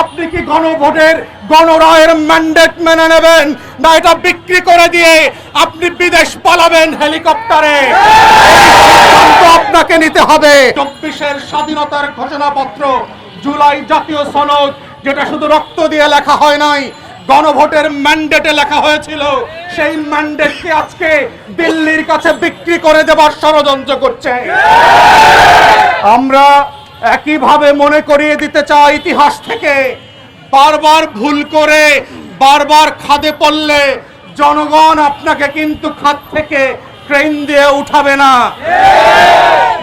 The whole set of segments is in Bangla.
আপনি কি গণভোটের গণরায়ের ম্যান্ডেট মেনে নেবেন, না এটা বিক্রি করে দিয়ে আপনি বিদেশ পালাবেন হেলিকপ্টারে? সিদ্ধান্ত আপনাকে নিতে হবে। 24-এর স্বাধীনতার ঘোষণাপত্র, জুলাই জাতীয় সনদ, যেটা শুধু রক্ত দিয়ে লেখা হয় নাই, গণভোটের ম্যান্ডেটে লেখা হয়েছিল, সেই ম্যান্ডেটকে আজকে দিল্লির কাছে বিক্রি করে দেবার ষড়যন্ত্র করছে। আমরা একইভাবে মনে করিয়ে দিতে চাই, ইতিহাস থেকে বারবার ভুল করে বারবার খাদে পড়লে জনগণ আপনাকে কিন্তু খাদ থেকে ট্রেন দিয়ে উঠাবে না।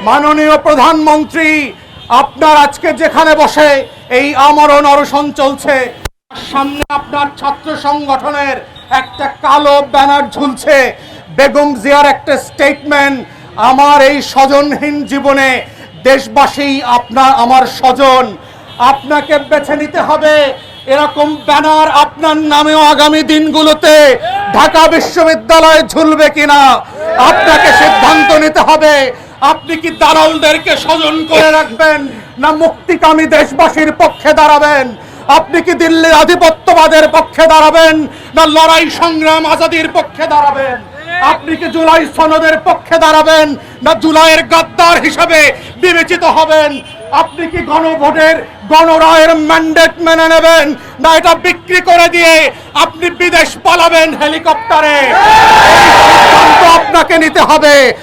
মাননীয় প্রধানমন্ত্রী, আপনার আজকে যেখানে বসে এই আমরণ অনশন চলছে, সামনে আপনার ছাত্র সংগঠনের একটা কালো ব্যানার ঝুলছে, বেগম জিয়ার একটা স্টেটমেন্ট, আমার এই স্বজনহীন জীবনে দেশবাসী আপনার আমার স্বজন। আপনাকে বেছে নিতে হবে এরকম ব্যানার আপনার নামেও আগামী দিনগুলোতে ঢাকা বিশ্ববিদ্যালয়ে ঝুলবে কিনা আপনাকে সিদ্ধান্ত নিতে হবে। আপনি কি দালালদেরকে স্বজন করে রাখবেন, না মুক্তিকামী দেশবাসীর পক্ষে দাঁড়াবেন? আপনি কি দিল্লির আধিপত্যবাদের পক্ষে দাঁড়াবেন, না লড়াই সংগ্রাম আজাদির পক্ষে দাঁড়াবেন? আপনি কি জুলাই সনদের পক্ষে দাঁড়াবেন, না জুলাইয়ের গাদ্দার হিসাবে বিবেচিত হবেন? আপনি কি গণভোটের গণরায়ের ম্যান্ডেট মেনে নেবেন, না এটা বিক্রি করে দিয়ে আপনি বিদেশ পালাবেন হেলিকপ্টারে? এই সিদ্ধান্ত আপনাকে নিতে হবে।